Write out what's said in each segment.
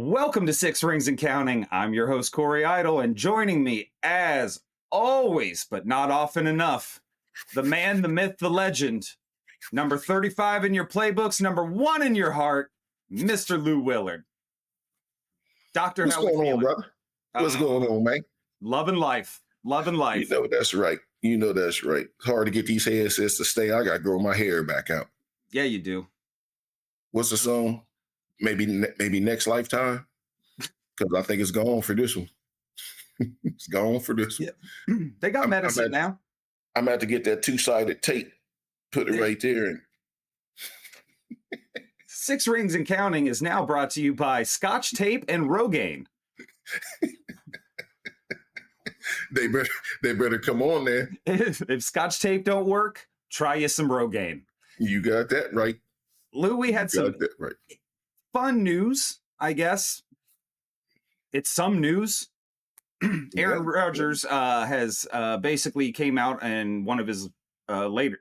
Welcome to Six Rings and Counting. I'm your host, Corey Idle, and joining me, as always, but not often enough, the man, the myth, the legend, number 35 in your playbooks, number 1 in your heart, Mr. Lou Willard. Doctor, What's going on, brother? What's going on, man? Loving life. Loving life. You know that's right. It's hard to get these headsets to stay. I got to grow my hair back out. Yeah, you do. What's the song? Maybe next lifetime? Because I think it's gone for this one. It's gone for this one. Yeah. They got medicine now. I'm about to get that 2-sided tape, put it right there. And Six Rings and Counting is now brought to you by Scotch Tape and Rogaine. They better come on there. If Scotch Tape don't work, try you some Rogaine. You got that right. Lou, we had some fun news, I guess. It's some news. Aaron Rodgers has basically came out in one of his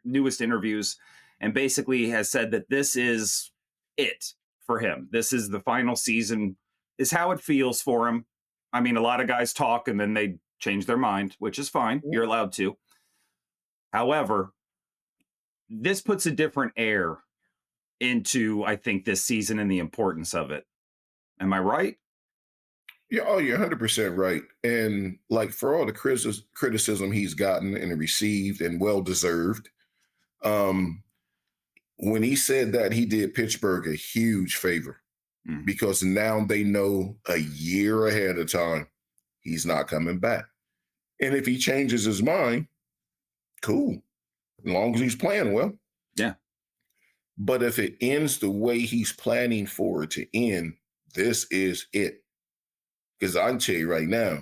newest interviews and basically has said that this is it for him. This is the final season, is how it feels for him. I mean, a lot of guys talk and then they change their mind, which is fine. You're allowed to. However, this puts a different air into, I think, this season and the importance of it. Am I right? Yeah, oh, you're 100% right. And like for all the criticism he's gotten and received and well-deserved, when he said that, he did Pittsburgh a huge favor because now they know a year ahead of time he's not coming back. And if he changes his mind, cool, as long as he's playing well. Yeah. But if it ends the way he's planning for it to end, this is it. Because I can tell you right now,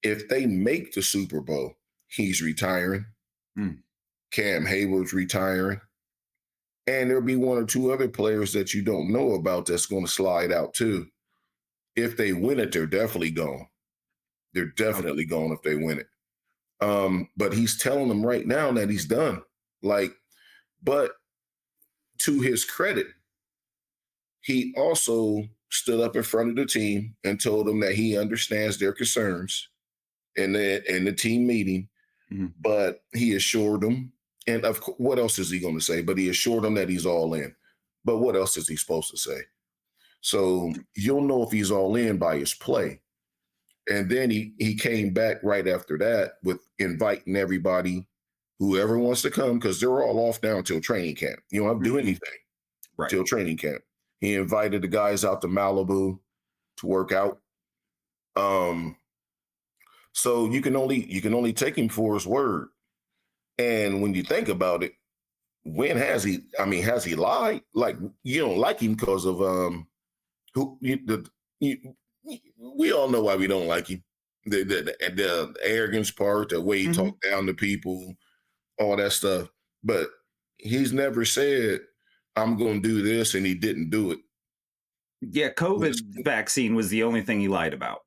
if they make the Super Bowl, he's retiring. Cam Hayward's retiring. And there'll be one or two other players that you don't know about that's going to slide out too. If they win it, they're definitely gone. They're definitely gone if they win it. But he's telling them right now that he's done. But to his credit, he also stood up in front of the team and told them that he understands their concerns in the team meeting, but he assured them, and of course, what else is he going to say? But he assured them that he's all in. But what else is he supposed to say? So you'll know if he's all in by his play. And then he came back right after that with inviting everybody, whoever wants to come, because they're all off now until training camp. You don't have to do anything till training camp. He invited the guys out to Malibu to work out. So you can only take him for his word. And when you think about it, when has he? I mean, has he lied? Like, you don't like him because of we all know why we don't like him. The arrogance part, the way he talked down to people, all that stuff. But he's never said, I'm going to do this, and he didn't do it. Yeah, COVID vaccine was the only thing he lied about.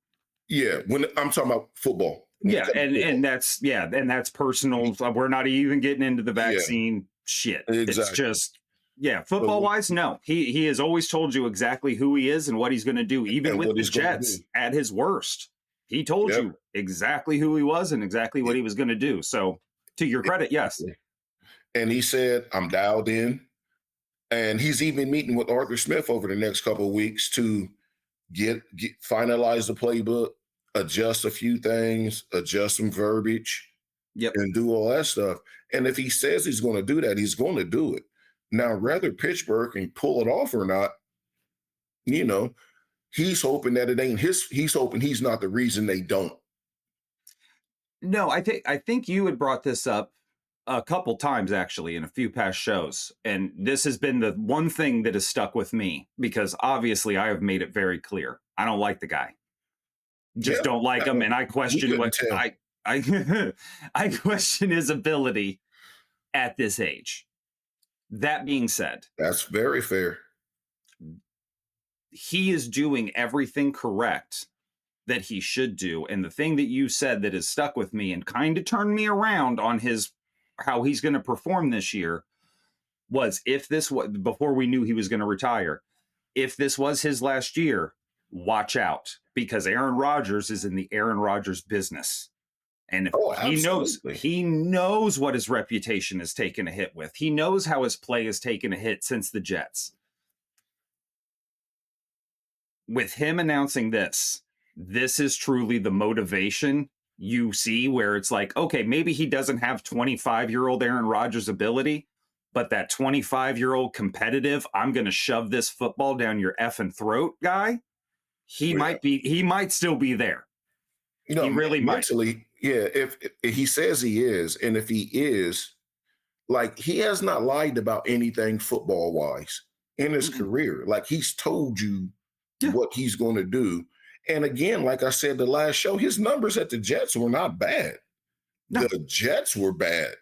Yeah, when I'm talking about football. Yeah, and that's personal. We're not even getting into the vaccine shit. Exactly. It's just, football-wise, no. He has always told you exactly who he is and what he's going to do, even with the Jets at his worst. He told you exactly who he was and exactly what he was going to do. So, to your credit, yes. And he said, I'm dialed in. And he's even meeting with Arthur Smith over the next couple of weeks to finalize the playbook, adjust a few things, adjust some verbiage, and do all that stuff. And if he says he's going to do that, he's going to do it. Now, whether Pittsburgh can pull it off or not, he's hoping that it ain't he's hoping he's not the reason they don't. No, I think you had brought this up a couple times, actually, in a few past shows. And this has been the one thing that has stuck with me, because obviously I have made it very clear. I don't like the guy. Just don't like him. And I question I question his ability at this age. That being said, that's very fair. He is doing everything correct that he should do. And the thing that you said that has stuck with me and kind of turned me around on how he's going to perform this year was, if this was before we knew he was going to retire, if this was his last year, watch out, because Aaron Rodgers is in the Aaron Rodgers business. And if he knows what his reputation has taken a hit with. He knows how his play has taken a hit since the Jets. With him announcing this is truly the motivation you see, where it's like, okay, maybe he doesn't have 25-year-old Aaron Rodgers ability, but that 25-year-old competitive, I'm going to shove this football down your effing throat guy, he might still be there. You know, he really mentally, might. Yeah, if he says he is, and if he is, like, he has not lied about anything football-wise in his career. Like, he's told you what he's going to do. And again, like I said the last show, his numbers at the Jets were not bad. No. The Jets were bad.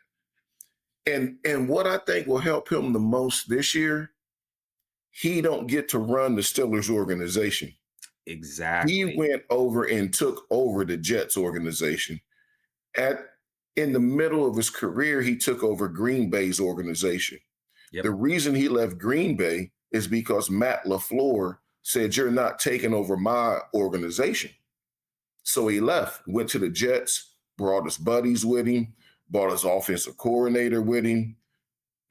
And what I think will help him the most this year, he don't get to run the Steelers organization. Exactly. He went over and took over the Jets organization. In the middle of his career, he took over Green Bay's organization. Yep. The reason he left Green Bay is because Matt LaFleur said, you're not taking over my organization. So he left, went to the Jets, brought his buddies with him, brought his offensive coordinator with him.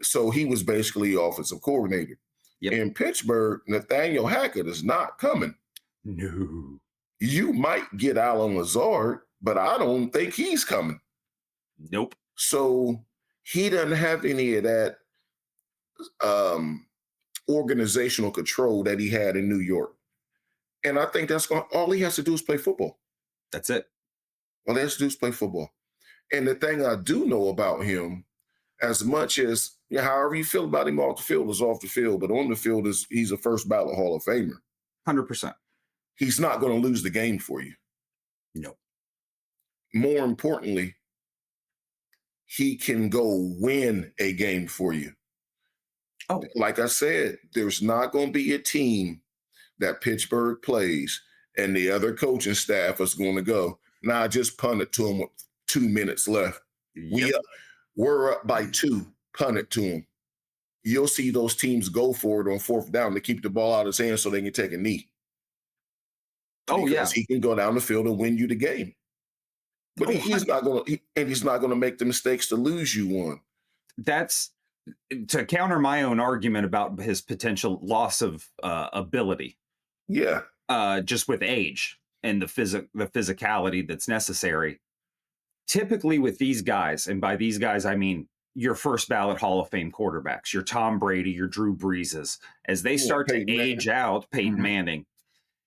So he was basically offensive coordinator. Yep. In Pittsburgh, Nathaniel Hackett is not coming. No. You might get Alan Lazard, but I don't think he's coming. Nope. So he doesn't have any of that organizational control that he had in New York. And I think all he has to do is play football. That's it. All he has to do is play football. And the thing I do know about him, as much as however you feel about him off the field is off the field, but on the field he's a first ballot Hall of Famer. 100%. He's not going to lose the game for you. No. More importantly, he can go win a game for you. Oh, like I said, there's not going to be a team that Pittsburgh plays and the other coaching staff is going to go, nah, just punt it to him with 2 minutes left. Yep. We're up by 2, punt it to him. You'll see those teams go for it on 4th down to keep the ball out of his hands so they can take a knee. Because he can go down the field and win you the game. But he's not going to make the mistakes to lose you one. That's to counter my own argument about his potential loss of ability. Yeah. Just with age and the physicality that's necessary. Typically with these guys, and by these guys, I mean your first ballot Hall of Fame quarterbacks, your Tom Brady, your Drew Breeses, as they start to age out, Peyton Manning,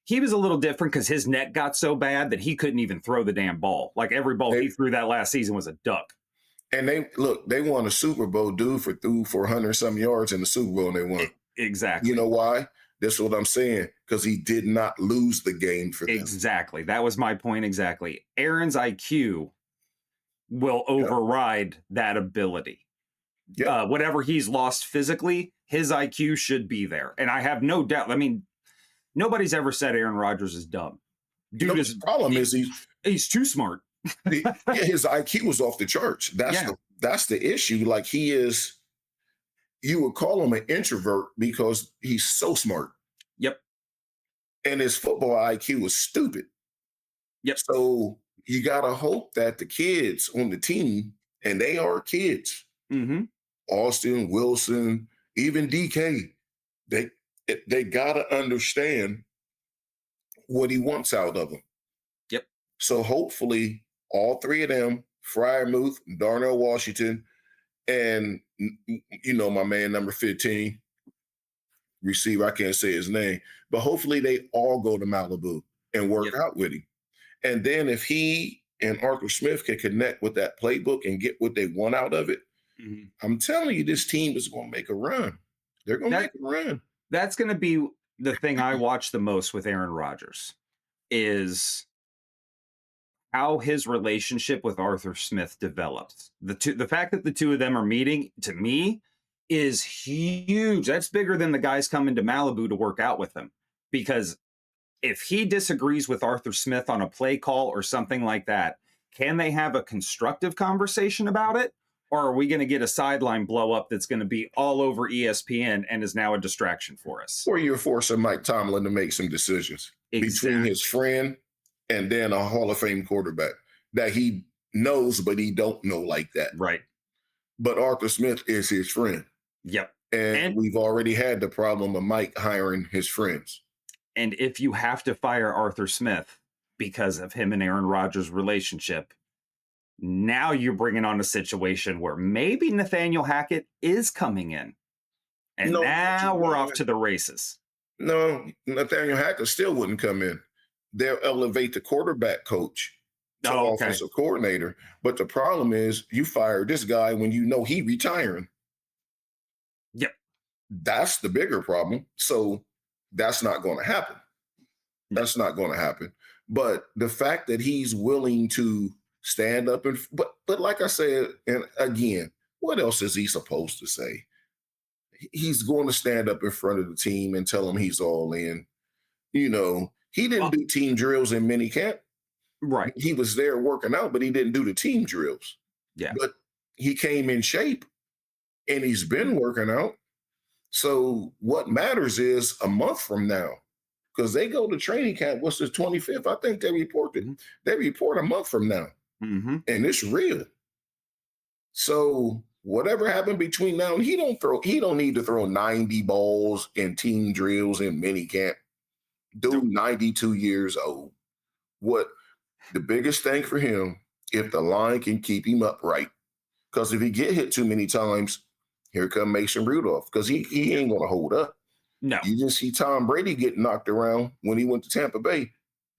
he was a little different because his neck got so bad that he couldn't even throw the damn ball. Like every ball he threw that last season was a duck. And they won a Super Bowl, dude, threw for 100-some yards in the Super Bowl, and they won. Exactly. You know why? That's what I'm saying, because he did not lose the game for them. Exactly. That was my point exactly. Aaron's IQ will override that ability. Whatever he's lost physically, his IQ should be there. And I have no doubt. I mean, nobody's ever said Aaron Rodgers is dumb. Dude, the problem is he's too smart. His IQ was off the charts. That's the issue. Like, he is, you would call him an introvert because he's so smart. Yep. And his football IQ was stupid. Yep. So you got to hope that the kids on the team, and they are kids, Austin, Wilson, even DK, they got to understand what he wants out of them. Yep. So hopefully all 3 of them, Freiermuth, Darnell Washington, and, my man, number 15, receiver, I can't say his name, but hopefully they all go to Malibu and work out with him. And then if he and Arthur Smith can connect with that playbook and get what they want out of it, I'm telling you, this team is going to make a run. They're going to make a run. That's going to be the thing I watch the most with Aaron Rodgers, is how his relationship with Arthur Smith develops. The fact that the 2 of them are meeting, to me, is huge. That's bigger than the guys coming to Malibu to work out with him. Because if he disagrees with Arthur Smith on a play call or something like that, can they have a constructive conversation about it? Or are we going to get a sideline blow up that's going to be all over ESPN and is now a distraction for us? Or you're forcing Mike Tomlin to make some decisions between his friend and then a Hall of Fame quarterback that he knows, but he don't know like that. Right. But Arthur Smith is his friend. Yep. And we've already had the problem of Mike hiring his friends. And if you have to fire Arthur Smith because of him and Aaron Rodgers' relationship, now you're bringing on a situation where maybe Nathaniel Hackett is coming in. And now we're off to the races. No, Nathaniel Hackett still wouldn't come in. They'll elevate the quarterback coach to offensive coordinator. But the problem is you fire this guy when you know he retiring. Yep. That's the bigger problem. So that's not going to happen. That's not going to happen. But the fact that he's willing to stand up and but like I said, and again, what else is he supposed to say? He's going to stand up in front of the team and tell them he's all in. You know, he didn't do team drills in minicamp. Right. He was there working out, but he didn't do the team drills. Yeah. But he came in shape and he's been working out. So what matters is a month from now, because they go to training camp, what's the 25th? I think they report a month from now. Mm-hmm. And it's real. So whatever happened between now and he don't need to throw 90 balls in team drills in minicamp. Dude, 92 years old. What the biggest thing for him, if the line can keep him upright, because if he get hit too many times, here come Mason Rudolph, because he ain't gonna hold up. No. You just see Tom Brady get knocked around when he went to Tampa Bay.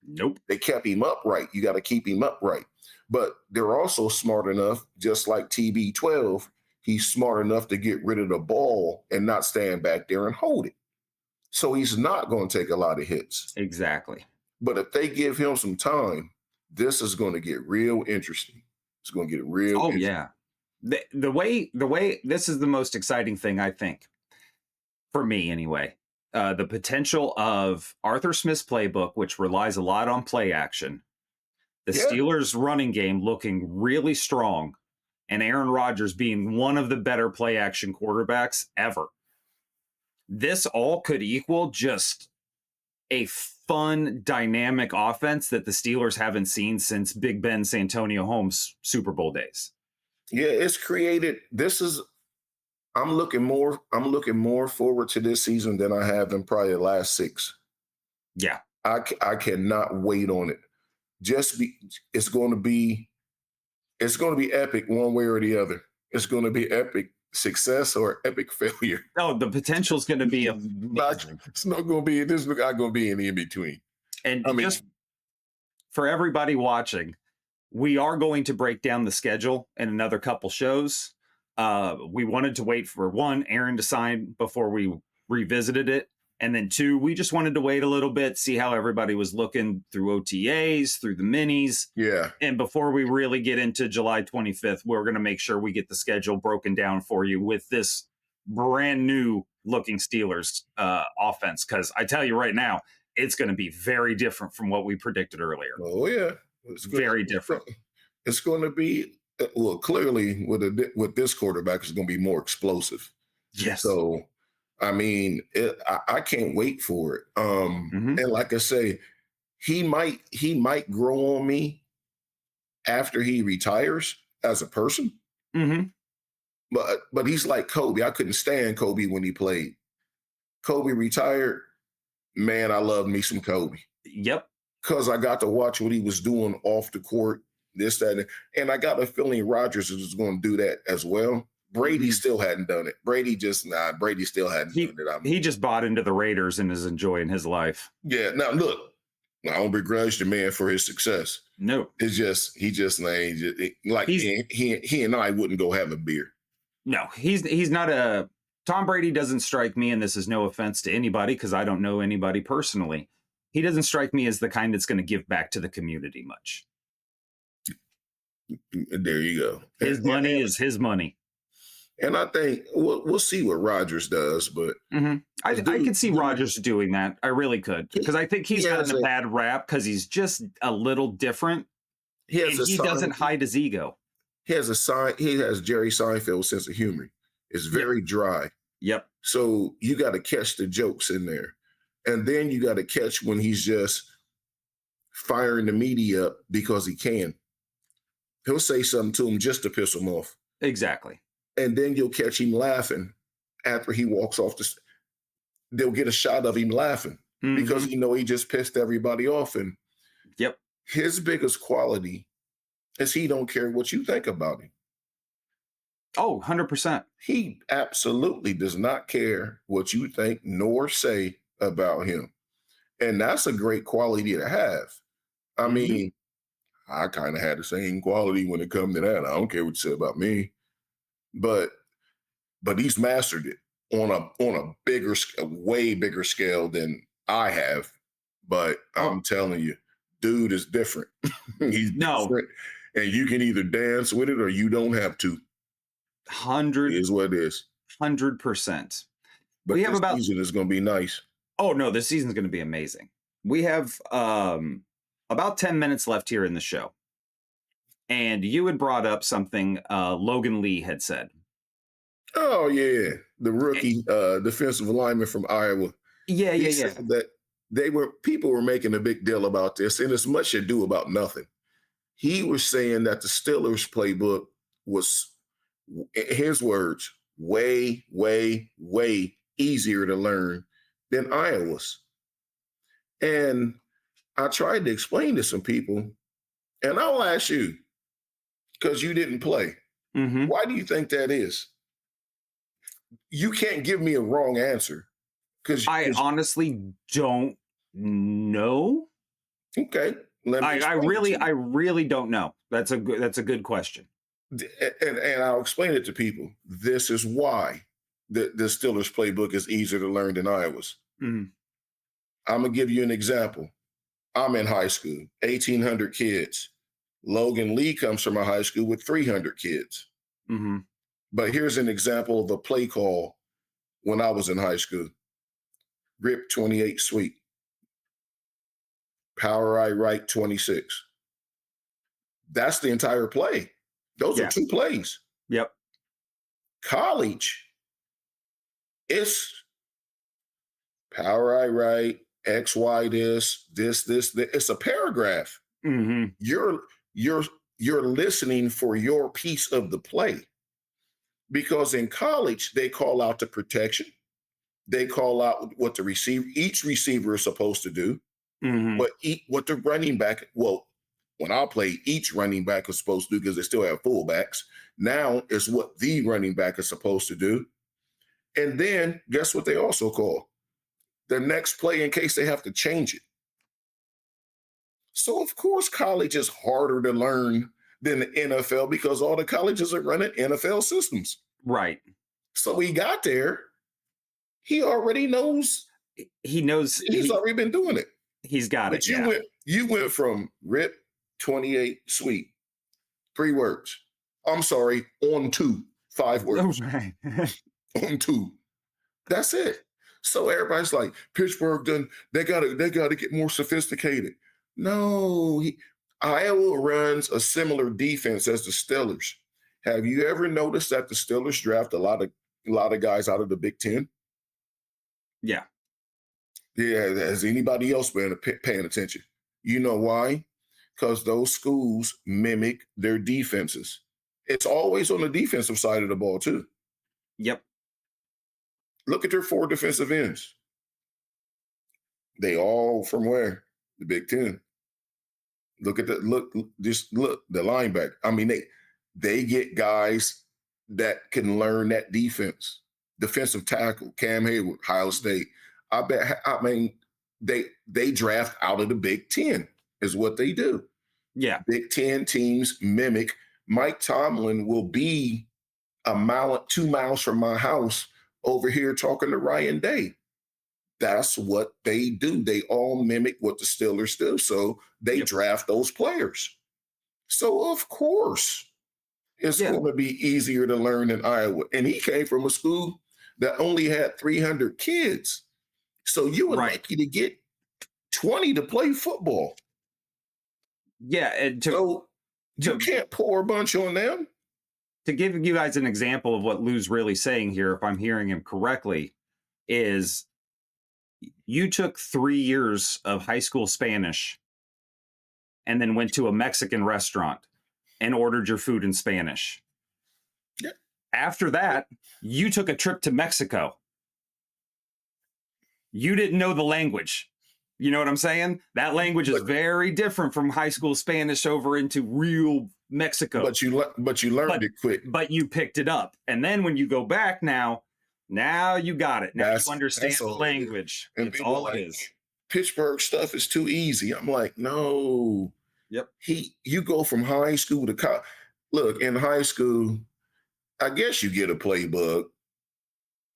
Nope. They kept him upright. You got to keep him upright. But they're also smart enough, just like TB12, he's smart enough to get rid of the ball and not stand back there and hold it. So he's not going to take a lot of hits. Exactly. But if they give him some time, this is going to get real interesting. It's going to get real interesting. Yeah. The way this is the most exciting thing, I think, for me anyway. The potential of Arthur Smith's playbook, which relies a lot on play action, the Steelers' running game looking really strong, and Aaron Rodgers being one of the better play action quarterbacks ever. This all could equal just a fun, dynamic offense that the Steelers haven't seen since Big Ben Santonio Holmes Super Bowl days. Yeah, it's created. I'm looking more forward to this season than I have in probably the last 6. Yeah. I cannot wait on it. It's going to be epic one way or the other. It's going to be epic success or epic failure. Oh, the potential is going to be it's not going to be. This is not going to be in between. And just for everybody watching, we are going to break down the schedule in another couple shows. We wanted to wait for one, Aaron to sign before we revisited it. And then 2, we just wanted to wait a little bit, see how everybody was looking through OTAs, through the minis. Yeah. And before we really get into July 25th, we're going to make sure we get the schedule broken down for you with this brand new looking Steelers offense. Because I tell you right now, it's going to be very different from what we predicted earlier. Oh, yeah. It's very different. It's going to be, well, clearly with this quarterback, it's going to be more explosive. Yes. So, I mean, I can't wait for it. And like I say, he might grow on me after he retires as a person. Mm-hmm. But he's like Kobe. I couldn't stand Kobe when he played. Kobe retired. Man, I love me some Kobe. Yep. Because I got to watch what he was doing off the court, this, that, and I got a feeling Rodgers was going to do that as well. Brady still hadn't done it. Brady still hadn't done it. He just bought into the Raiders and is enjoying his life. Yeah. Now, look, I don't begrudge the man for his success. No. It's just, he and I wouldn't go have a beer. No, he's not Tom Brady doesn't strike me, and this is no offense to anybody because I don't know anybody personally. He doesn't strike me as the kind that's going to give back to the community much. There you go. His money is his money. And I think we'll see what Rodgers does, but I could see Rodgers doing that. I really could, because I think he's gotten a bad rap because he's just a little different. He doesn't hide his ego. he has Jerry Seinfeld sense of humor. It's Yep. very dry. Yep. So you got to catch the jokes in there. And then you got to catch when he's just firing the media up because he can. He'll say something to him just to piss him off. Exactly. And then you'll catch him laughing after he walks off they'll get a shot of him laughing because he just pissed everybody off. And yep, his biggest quality is he don't care what you think about him. Oh, 100%. He absolutely does not care what you think nor say about him. And that's a great quality to have. I mean, I kind of had the same quality when it comes to that. I don't care what you say about me. But he's mastered it on a bigger, way bigger scale than I have. But I'm telling you, dude is different. He's different. And you can either dance with it or you don't have to. 100 is what it is. 100%. But we have this season is going to be nice. Oh no, this season's going to be amazing. We have about 10 minutes left here in the show. And you had brought up something Logan Lee had said. Oh yeah, the rookie defensive lineman from Iowa. Yeah. That people were making a big deal about this, and it's much ado about nothing. He was saying that the Steelers playbook was, his words, way, way, way easier to learn than Iowa's. And I tried to explain to some people, and I'll ask you, because you didn't play, why do you think that is? You can't give me a wrong answer. Because I honestly don't know. Okay. I really don't know. That's a good question. And I'll explain it to people. This is why the Steelers playbook is easier to learn than Iowa's. I'm gonna give you an example. I'm in high school, 1,800 kids. Logan Lee comes from a high school with 300 kids. But here's an example of a play call when I was in high school. Rip 28 sweep. Power I right 26. That's the entire play. Those are 2 plays. Yep. College, it's power I right, X, Y, this. It's a paragraph. You're listening for your piece of the play. Because in college, they call out the protection. They call out what each receiver is supposed to do. What the running back, when I played, each running back was supposed to do because they still have fullbacks. Now it's what the running back is supposed to do. And then guess what they also call? The next play in case they have to change it. So of course college is harder to learn than the NFL because all the colleges are running NFL systems. Right. So he got there. He already knows. He's already been doing it. He's got but it. You went from rip 28 sweep, 3 words. I'm sorry, on 2, 5 words. Right. On 2. That's it. So everybody's like, Pittsburgh they gotta get more sophisticated. No, Iowa runs a similar defense as the Steelers. Have you ever noticed that the Steelers draft a lot of guys out of the Big Ten? Yeah. Yeah, has anybody else been paying attention? You know why? Because those schools mimic their defenses. It's always on the defensive side of the ball, too. Yep. Look at their 4 defensive ends. They all from where? The Big Ten. Look at the linebacker. I mean, they get guys that can learn that defense. Defensive tackle, Cam Hayward, Ohio State. They draft out of the Big Ten is what they do. Yeah. Big Ten teams mimic. Mike Tomlin will be 2 miles from my house over here talking to Ryan Day. That's what they do. They all mimic what the Steelers do. So they draft those players. So of course, it's going to be easier to learn than Iowa. And he came from a school that only had 300 kids. So you were lucky to get 20 to play football. Yeah. So you can't pour a bunch on them. to give you guys an example of what Lou's really saying here, if I'm hearing him correctly, is you took 3 years of high school Spanish and then went to a Mexican restaurant and ordered your food in Spanish. Yeah. After that, you took a trip to Mexico. You didn't know the language. You know what I'm saying? That language is very different from high school Spanish over into real Mexico. But you learned it quick. But you picked it up. And then when you go back now you got it. Now you understand the language. It's all it is. Pittsburgh stuff is too easy. I'm like, no. Yep. You go from high school to college. Look, in high school, I guess you get a playbook.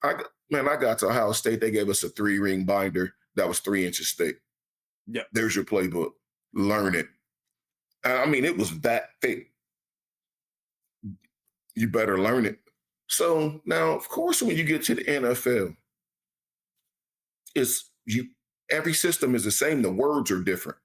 I got to Ohio State. They gave us a 3-ring binder that was 3 inches thick. Yep. There's your playbook. Learn it. I mean, it was that thick. You better learn it. So now, of course, when you get to the NFL, every system is the same. The words are different.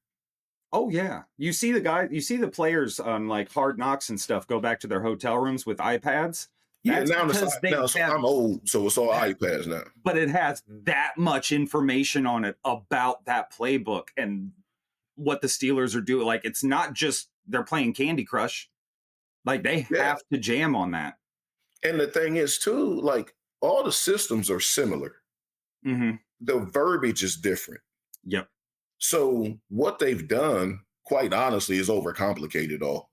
Oh yeah. You see the players on like Hard Knocks and stuff go back to their hotel rooms with iPads. That's I'm old, so it's all iPads now. But it has that much information on it about that playbook and what the Steelers are doing. Like, it's not just they're playing Candy Crush. Like, they have to jam on that. And the thing is, too, like, all the systems are similar. Mm-hmm. The verbiage is different. Yep. So what they've done, quite honestly, is overcomplicated all.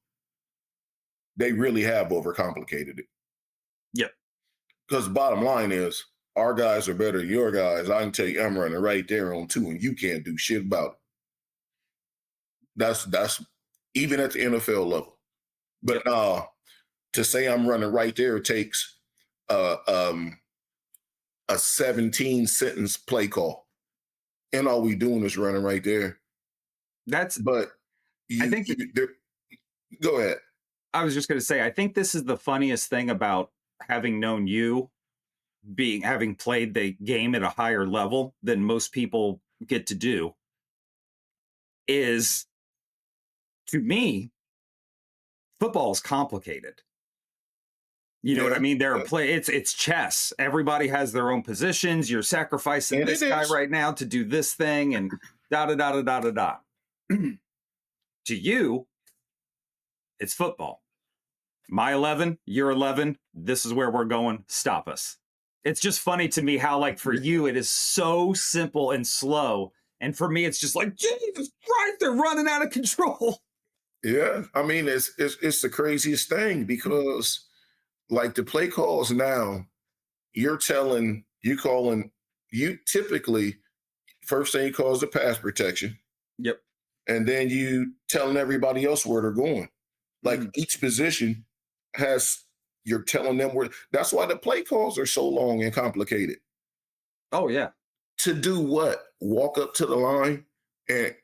They really have overcomplicated it. Yep. Because bottom line is, our guys are better than your guys. I can tell you, I'm running right there on 2, and you can't do shit about it. That's even at the NFL level. But to say I'm running right there takes a 17-sentence play call, and all we doing is running right there. Go ahead. I was just going to say, I think this is the funniest thing about having known you, having played the game at a higher level than most people get to do, is, to me, football is complicated. You know what I mean? It's chess. Everybody has their own positions. You're sacrificing this guy right now to do this thing, and da da da da da da. To you, it's football. My 11, your 11. This is where we're going. Stop us. It's just funny to me how, like, for you, it is so simple and slow, and for me, it's just like, Jesus Christ, they're running out of control. Yeah, I mean, it's the craziest thing because, like, the play calls now, you typically, first thing you call is the pass protection. Yep. And then you telling everybody else where they're going. Like, each position you're telling them where. That's why the play calls are so long and complicated. Oh, yeah. To do what? Walk up to the line and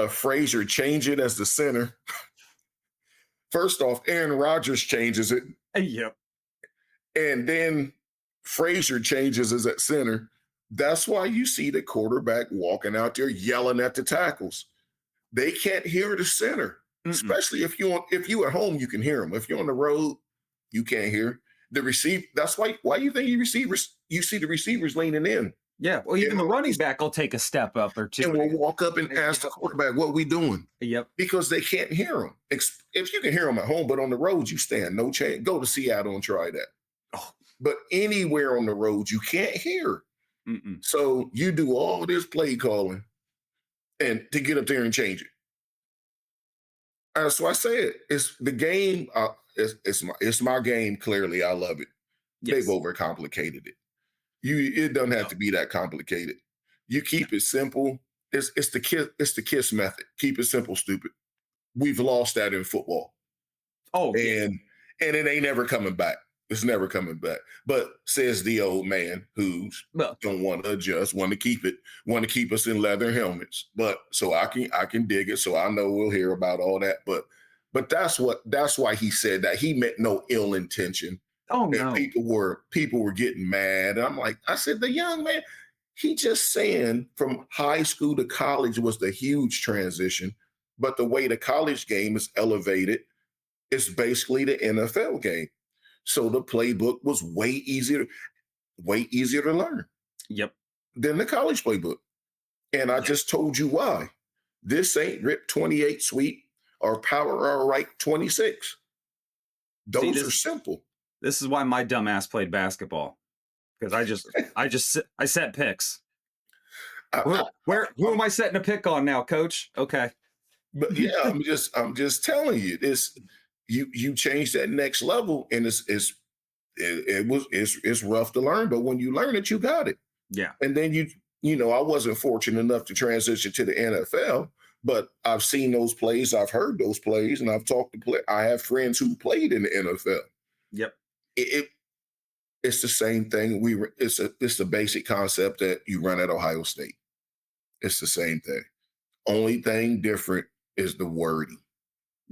Frazier change it as the center. First off, Aaron Rodgers changes it. Yep. And then Frazier changes as at center. That's why you see the quarterback walking out there yelling at the tackles. They can't hear the center. Especially if you at home, you can hear them. If you're on the road, you can't hear the receiver. That's why you think you see the receivers leaning in. Yeah, well, even the running back will take a step up or two. And we'll walk up and ask the quarterback, what are we doing? Yep. Because they can't hear them. If you can hear them at home, but on the road, you stand no chance. Go to Seattle and try that. Oh. But anywhere on the road, you can't hear. So you do all this play calling and to get up there and change it. So I say it's the game. It's my game. Clearly, I love it. Yes. They've overcomplicated it. It doesn't have to be that complicated. You keep it simple. It's the KISS method. Keep it simple, stupid. We've lost that in football. Oh, and it ain't never coming back. It's never coming back. But says the old man who's don't want to adjust, want to keep us in leather helmets. But so I can dig it. So I know we'll hear about all that. But that's why he said that. He meant no ill intention. Oh no. And people were getting mad. And I said, the young man, he just saying from high school to college was the huge transition. But the way the college game is elevated, It's basically the NFL game. So the playbook was way easier to learn Yep. than the college playbook. And I just told you why. This ain't rip 28 sweep or power or right 26. Those are simple. This is why my dumb ass played basketball. Because I set picks. Who am I setting a pick on now, coach? Okay. But yeah, I'm just telling you this. You change that next level, and it's rough to learn, but when you learn it, you got it. Yeah. And then I wasn't fortunate enough to transition to the NFL, but I've seen those plays, I've heard those plays, and I've talked to play. I have friends who played in the NFL. Yep. It's the same thing. It's the basic concept that you run at Ohio State. It's the same thing. Only thing different is the wording.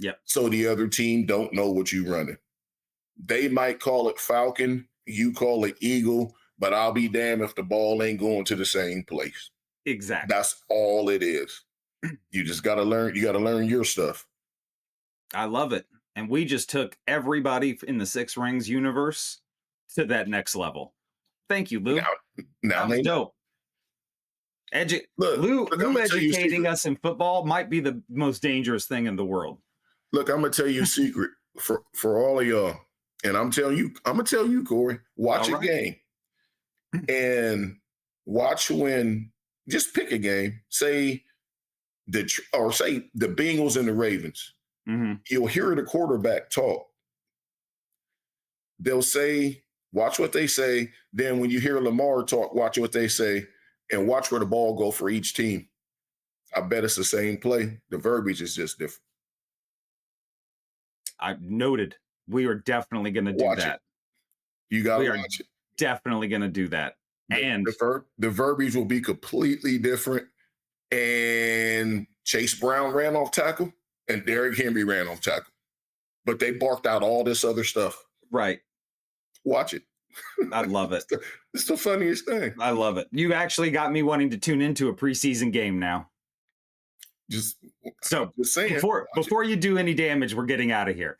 Yep. So the other team don't know what you're running. They might call it Falcon, you call it Eagle, but I'll be damned if the ball ain't going to the same place. Exactly. That's all it is. You just got to learn. You got to learn your stuff. I love it. And we just took everybody in the Six Rings universe to that next level. Thank you, Lou. Now that was dope. Lou educating us in football might be the most dangerous thing in the world. Look, I'm gonna tell you a secret for all of y'all, and I'm gonna tell you, Corey. Watch a game, and watch when. Just pick a game. Say the Bengals and the Ravens. Mm-hmm. You'll hear the quarterback talk. They'll say, watch what they say. Then when you hear Lamar talk, watch what they say, and watch where the ball go for each team. I bet it's the same play. The verbiage is just different. I've noted. We are definitely going to do that. You got to watch it. Definitely going to do that. And the verbiage will be completely different. And Chase Brown ran off tackle, and Derrick Henry ran off tackle. But they barked out all this other stuff. Right. Watch it. I love it. It's the funniest thing. I love it. You actually got me wanting to tune into a preseason game now. Just saying. Before you do any damage, we're getting out of here.